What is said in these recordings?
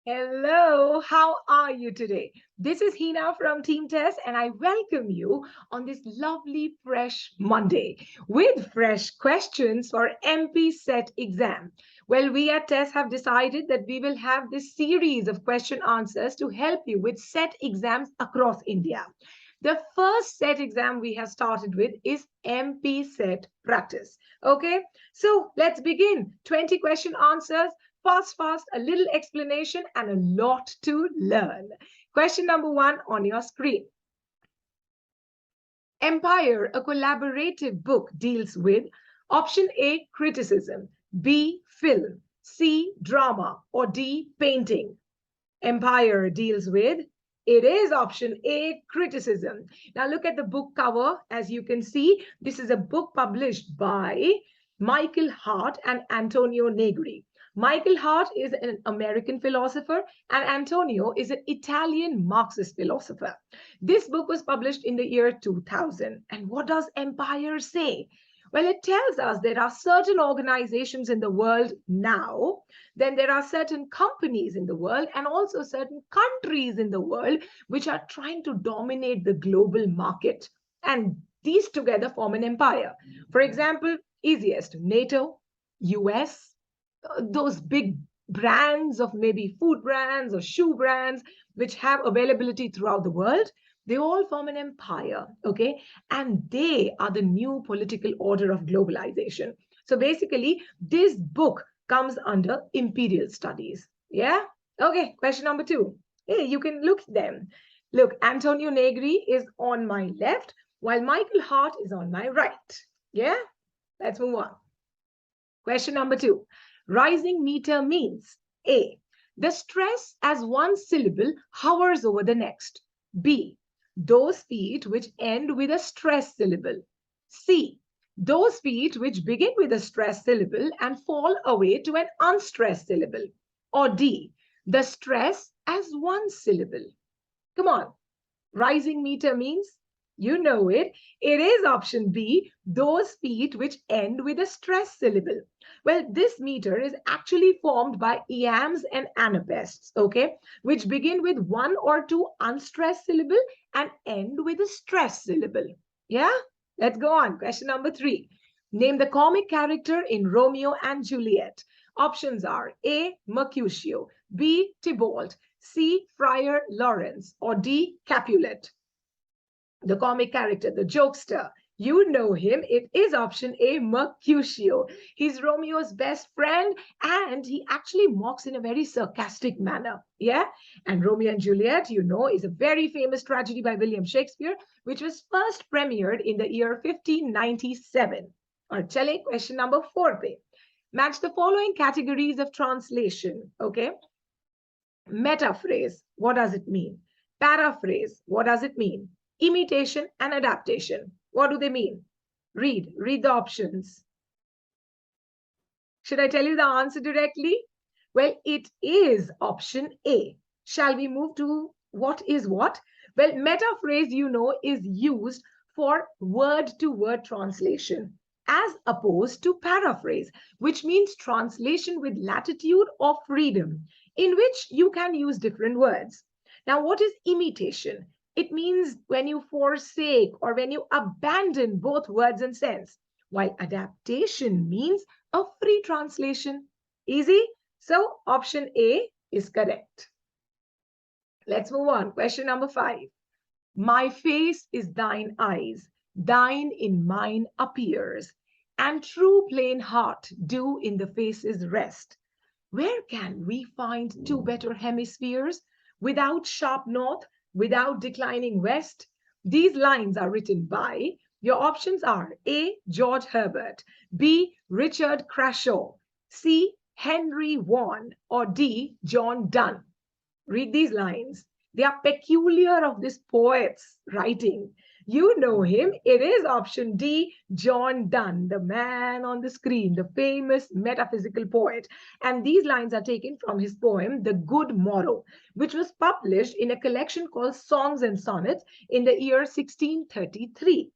Hello, how are you today? This is Heena from Team Test, and I welcome you on this lovely, fresh Monday with fresh questions for MP Set exam. Well, we at Test have decided that we will have this series of question answers to help you with set exams across India. The first set exam we have started with is MP Set Practice. Okay, so let's begin. 20 question answers fast, a little explanation, and a lot to learn. Question number one on your screen. Empire, a collaborative book, deals with option A, criticism, B, film, C, drama, or D, painting. Empire deals with, it is option A, criticism. Now look at the book cover. As you can see, this is a book published by Michael Hart and Antonio Negri. Michael Hart is an American philosopher and Antonio is an Italian Marxist philosopher. This book was published in the year 2000. And what does Empire say? Well, it tells us there are certain organizations in the world now, then there are certain companies in the world, and also certain countries in the world which are trying to dominate the global market. And these together form an empire. For example, easiest, NATO, US, those big brands of maybe food brands or shoe brands which have availability throughout the world, they all form an empire, okay? And they are the new political order of globalization. So basically, this book comes under imperial studies. Yeah? Okay, question number two. Hey, you can look at them. Look, Antonio Negri is on my left, while Michael Hart is on my right. Yeah? Let's move on. Question number two. Rising meter means A, the stress as one syllable hovers over the next. B, those feet which end with a stress syllable. C, those feet which begin with a stress syllable and fall away to an unstressed syllable. Or D, the stress as one syllable. Come on. Rising meter means, you know it. It is option B, those feet which end with a stress syllable. Well, this meter is actually formed by iambs and anapaests, okay, which begin with one or two unstressed syllable and end with a stress syllable. Yeah? Let's go on. Question number three. Name the comic character in Romeo and Juliet. Options are A, Mercutio, B, Tybalt, C, Friar Lawrence, or D, Capulet. The comic character, the jokester. You know him. It is option A, Mercutio. He's Romeo's best friend and he actually mocks in a very sarcastic manner. Yeah? And Romeo and Juliet, you know, is a very famous tragedy by William Shakespeare, which was first premiered in the year 1597. Or chale, question number four. Pe. Match the following categories of translation. Okay? Metaphrase, what does it mean? Paraphrase, what does it mean? Imitation and adaptation, what do they mean? Read the options. Should I tell you the answer directly? Well, it is option A. Shall we move to what is what? Well, metaphrase, you know, is used for word-to-word translation as opposed to paraphrase, which means translation with latitude or freedom, in which you can use different words. Now, what is imitation? It means when you forsake or when you abandon both words and sense, while adaptation means a free translation. Easy? So option A is correct. Let's move on. Question number 5. My face is thine eyes, thine in mine appears, and true plain heart do in the faces rest. Where can we find two better hemispheres without sharp north, without declining west? These lines are written by, your options are A, George Herbert, B, Richard Crashaw, C, Henry Vaughan, or D, John Donne. Read these lines. They are peculiar of this poet's writing. You know him. It is option D, John Donne, the man on the screen, the famous metaphysical poet. And these lines are taken from his poem, The Good Morrow, which was published in a collection called Songs and Sonnets in the year 1633.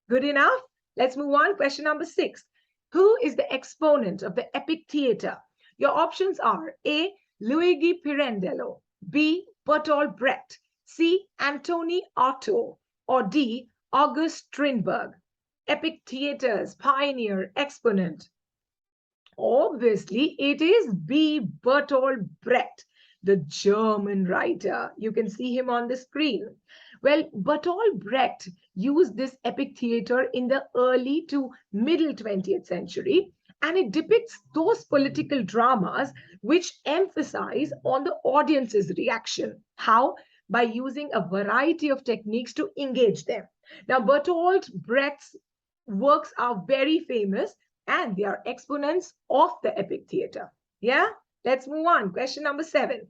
Good enough? Let's move on. Question number 6. Who is the exponent of the epic theater? Your options are A, Luigi Pirandello, B. Bertolt Brecht, C. Antoni Otto, or D. August Strindberg? Epic theaters, pioneer, exponent. Obviously, it is B. Bertolt Brecht, the German writer. You can see him on the screen. Well, Bertolt Brecht used this epic theater in the early to middle 20th century, and it depicts those political dramas which emphasize on the audience's reaction. How? By using a variety of techniques to engage them. Now, Bertolt Brecht's works are very famous and they are exponents of the epic theater. Yeah, let's move on. Question number 7.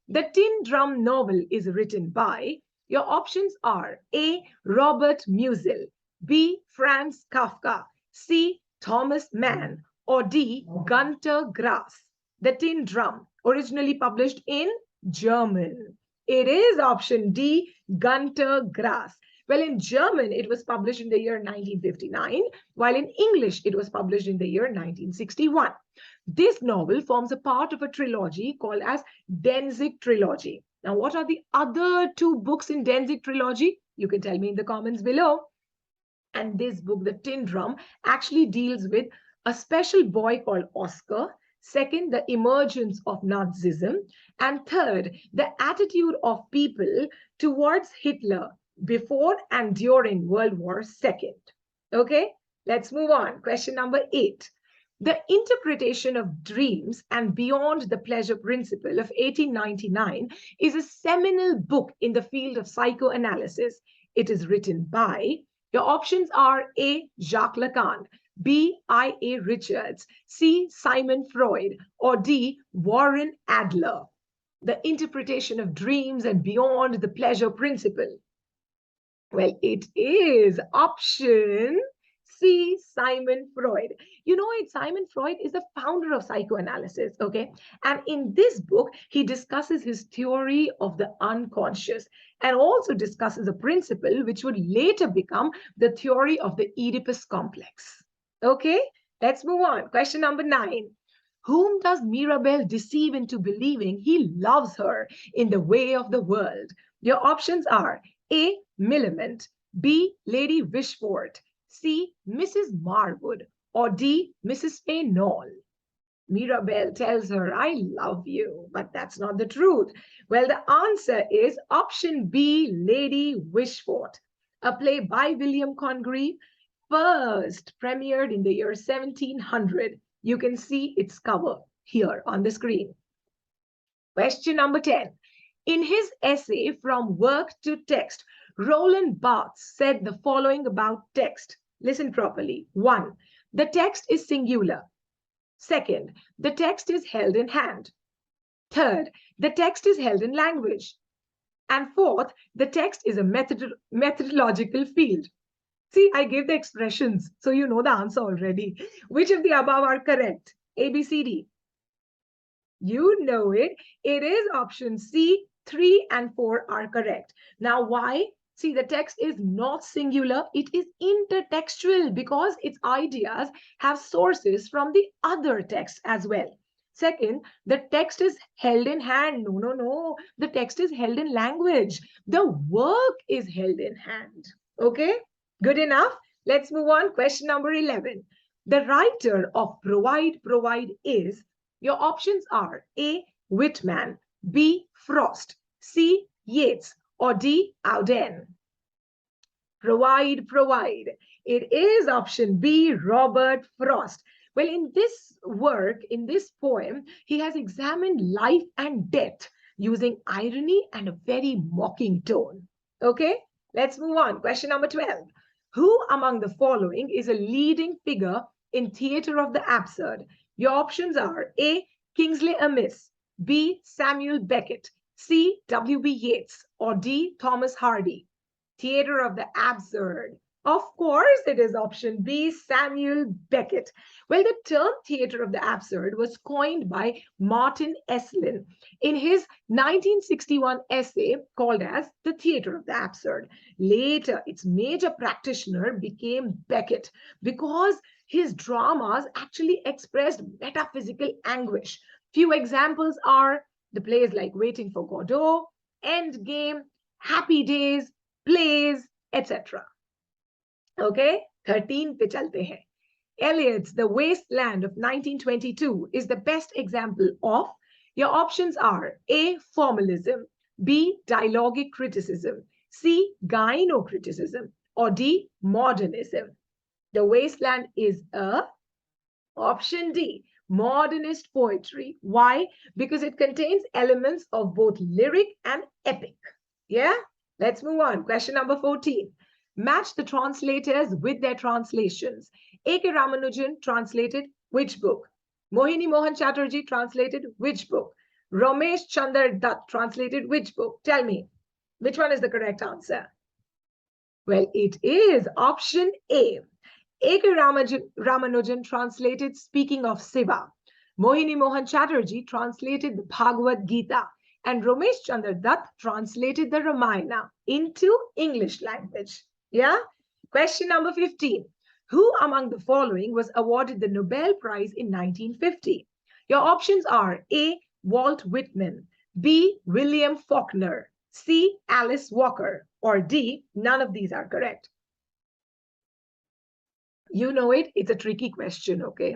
The Tin Drum novel is written by, your options are A. Robert Musil, B. Franz Kafka, C. Thomas Mann, or D. Gunter Grass. The Tin Drum, originally published in German. It is option D, Gunter Grass. Well, in German, it was published in the year 1959, while in English, it was published in the year 1961. This novel forms a part of a trilogy called as Danzig Trilogy. Now, what are the other two books in Danzig Trilogy? You can tell me in the comments below. And this book, The Tin Drum, actually deals with a special boy called Oscar. Second, the emergence of Nazism. And third, the attitude of people towards Hitler before and during World War II. Okay, let's move on. Question number 8. The Interpretation of Dreams and Beyond the Pleasure Principle of 1899 is a seminal book in the field of psychoanalysis. It is written by, your options are A. Jacques Lacan, B. I.A. Richards, C. Sigmund Freud, or D. Warren Adler. The Interpretation of Dreams and Beyond the Pleasure Principle. Well, it is option C, Sigmund Freud. You know it, Sigmund Freud is the founder of psychoanalysis, okay? And in this book, he discusses his theory of the unconscious and also discusses a principle which would later become the theory of the Oedipus complex. Okay, let's move on. Question number 9. Whom does Mirabelle deceive into believing he loves her in the way of the world? Your options are A. Millamant, B. Lady Wishfort, C. Mrs. Marwood, or D. Mrs. Fainall. Mirabelle tells her, I love you, but that's not the truth. Well, the answer is option B, Lady Wishfort, a play by William Congreve, first premiered in the year 1700. You can see its cover here on the screen. Question number 10. In his essay From Work to Text, Roland Barthes said the following about text. Listen properly. 1. The text is singular. Second, the text is held in hand. Third, the text is held in language. And fourth, the text is a methodological field. See, I gave the expressions, so you know the answer already. Which of the above are correct? A, B, C, D. You know it. It is option C. 3 and 4 are correct. Now, why? See, the text is not singular. It is intertextual because its ideas have sources from the other text as well. Second, the text is held in hand. No. The text is held in language. The work is held in hand. Okay, good enough. Let's move on. Question number 11. The writer of Provide is, your options are A. Whitman, B. Frost, C. Yeats, or D. Auden. Provide. It is option B, Robert Frost. Well, in this work, in this poem, he has examined life and death using irony and a very mocking tone. Okay, let's move on. Question number 12. Who among the following is a leading figure in theater of the absurd? Your options are A. Kingsley Amis, B. Samuel Beckett, C. W.B. Yeats, or D. Thomas Hardy. Theater of the absurd. Of course, it is option B, Samuel Beckett. Well, the term theater of the absurd was coined by Martin Esslin in his 1961 essay called as The Theater of the Absurd. Later, its major practitioner became Beckett because his dramas actually expressed metaphysical anguish. Few examples are The plays like Waiting for Godot, Endgame, Happy Days, Plays, etc. Okay, 13 पे चलते हैं. Eliot's The Wasteland of 1922 is the best example of. Your options are A. Formalism, B. Dialogic criticism, C. Gynocriticism, or D. Modernism. The Wasteland is a option D. Modernist poetry. Why? Because it contains elements of both lyric and epic. Yeah? Let's move on. Question number 14. Match the translators with their translations. A.K. Ramanujan translated which book? Mohini Mohun Chatterjee translated which book? Romesh Chunder Dutt translated which book? Tell me, which one is the correct answer? Well, it is option A. A.K. Ramanujan translated Speaking of Shiva. Mohini Mohun Chatterjee translated the Bhagavad Gita. And Romesh Chunder Dutt translated the Ramayana into English language. Yeah? Question number 15. Who among the following was awarded the Nobel Prize in 1950? Your options are A. Walt Whitman, B. William Faulkner, C. Alice Walker, or D. None of these are correct. You know it. It's a tricky question, okay?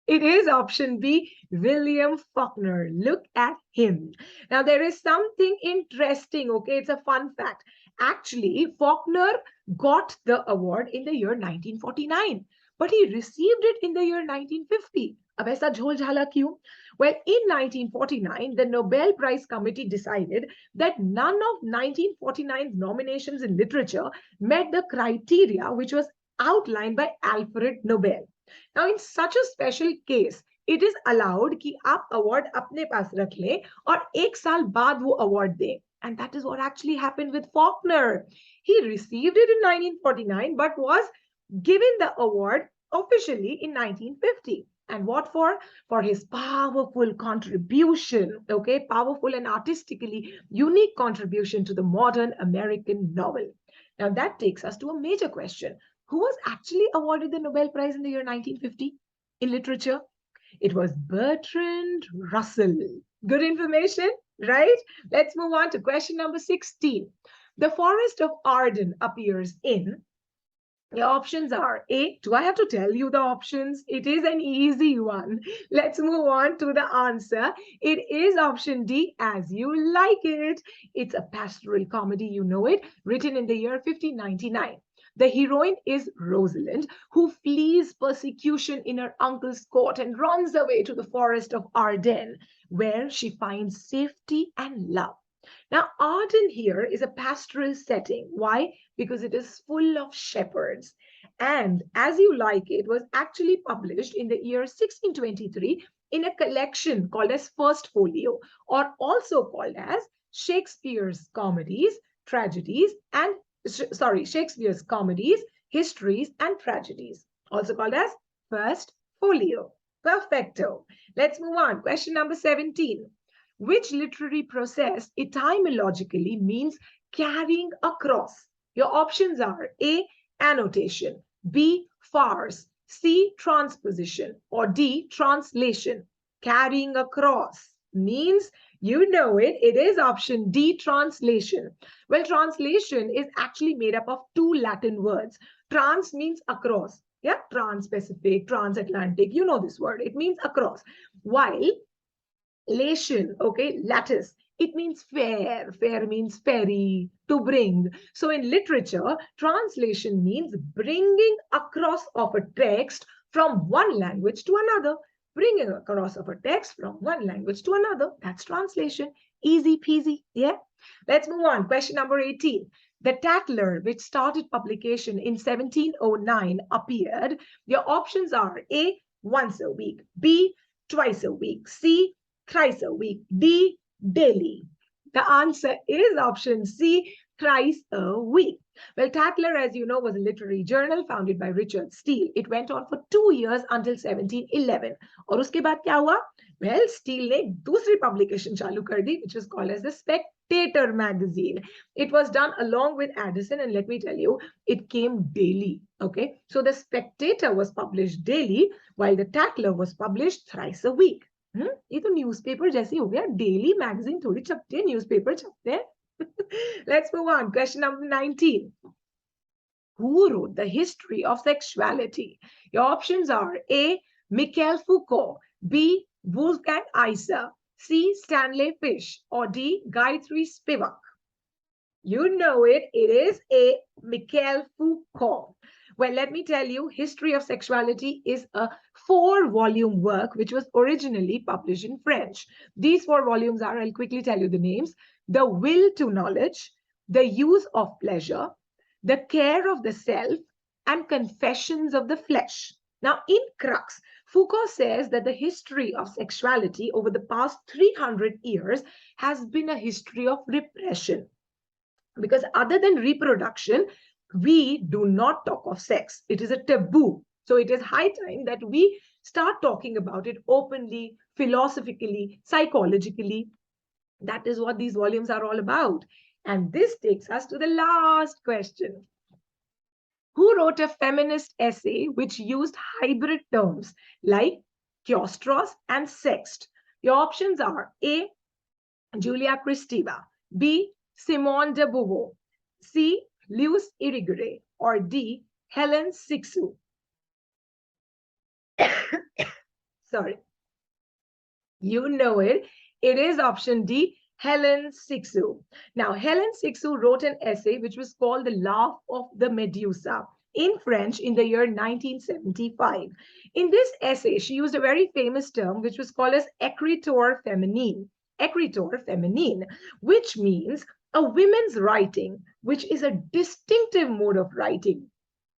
It is option B, William Faulkner. Look at him. Now, there is something interesting, okay? It's a fun fact. Actually, Faulkner got the award in the year 1949, but he received it in the year 1950. अब ऐसा झोल झाला क्यों? Well, in 1949, the Nobel Prize Committee decided that none of 1949's nominations in literature met the criteria which was outlined by Alfred Nobel. Now, in such a special case, it is allowed कि आप award अपने पास रख ले और एक साल बाद वो award they. And that is what actually happened with Faulkner. He received it in 1949, but was given the award officially in 1950. And what for? For his powerful contribution, okay, powerful and artistically unique contribution to the modern American novel. Now, that takes us to a major question. Who was actually awarded the Nobel Prize in the year 1950 in literature? It was Bertrand Russell. Good information, right? Let's move on to question number 16. The Forest of Arden appears in. Your options are A. Do I have to tell you the options? It is an easy one. Let's move on to the answer. It is option D, As You Like It. It's a pastoral comedy, you know it, written in the year 1599. The heroine is Rosalind, who flees persecution in her uncle's court and runs away to the forest of Arden, where she finds safety and love. Now, Arden here is a pastoral setting. Why? Because it is full of shepherds. And As You Like It was actually published in the year 1623 in a collection called as First Folio, or also called as Shakespeare's Comedies, Tragedies, and Shakespeare's Comedies, Histories, and Tragedies, also called as First Folio. Perfecto. Let's move on. Question number 17. Which literary process etymologically means carrying across? Your options are A. Annotation, B. Farce, C. Transposition, or D. Translation. Carrying across means, you know it, it is option D, translation. Well, translation is actually made up of two Latin words. Trans means across. Yeah, trans-Pacific, transatlantic, you know this word. It means across. While lation, okay, lattice, it means fair. Fair means ferry, to bring. So in literature, translation means bringing across of a text from one language to another. Bringing across of a text from one language to another. That's translation. Easy peasy. Yeah. Let's move on. Question number 18. The Tatler, which started publication in 1709, appeared. Your options are A. Once a week, B. Twice a week, C. Thrice a week, D. Daily. The answer is option C. Thrice a week. Well, Tatler, as you know, was a literary journal founded by Richard Steele. It went on for 2 years until 1711. और उसके बाद क्या हुआ? Well, Steele ने दूसरी publication चालू कर दी, which was called as the Spectator magazine. It was done along with Addison, and let me tell you, it came daily. Okay, so the Spectator was published daily, while the Tatler was published thrice a week. ये तो newspaper जैसे हो गया, daily magazine थोड़ी छपती है, newspaper छपते हैं. Let's move on. Question number 19. Who wrote the history of sexuality? Your options are A. Michael Foucault, B. Wolfgang Iser, C. Stanley Fish, or D. Gayatri Spivak. You know it. It is A. Michael Foucault. Well, let me tell you, History of Sexuality is a 4-volume work which was originally published in French. These 4 volumes are, I'll quickly tell you the names: The Will to Knowledge, The Use of Pleasure, The Care of the Self, and Confessions of the Flesh. Now, in crux, Foucault says that the history of sexuality over the past 300 years has been a history of repression. Because other than reproduction, we do not talk of sex. It is a taboo. So it is high time that we start talking about it openly, philosophically, psychologically. That is what these volumes are all about. And this takes us to the last question. Who wrote a feminist essay which used hybrid terms like chaostros and sext? Your options are A. Julia Kristeva, B. Simone de Beauvoir, C. Luce Irigaray, or D. Helen Sixou. Sorry. You know it. It is option D, Helen Sixou. Now, Helen Sixou wrote an essay which was called The Laugh of the Medusa in French in the year 1975. In this essay, she used a very famous term which was called as écriture féminine. Écriture féminine, which means a women's writing, which is a distinctive mode of writing.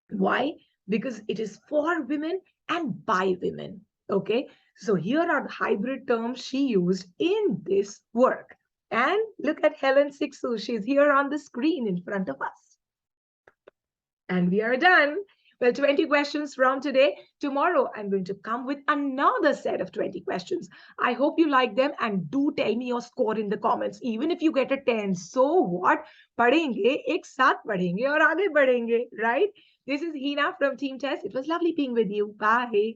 Why? Because it is for women and by women. Okay, so here are the hybrid terms she used in this work. And look at Helen Sixou. She's here on the screen in front of us. And we are done. Well, 20 questions from today. Tomorrow, I'm going to come with another set of 20 questions. I hope you like them, and do tell me your score in the comments. Even if you get a 10, so what? पढ़ेंगे, एक साथ पढ़ेंगे और आगे बढ़ेंगे, right? This is Heena from Team Test. It was lovely being with you. Bye.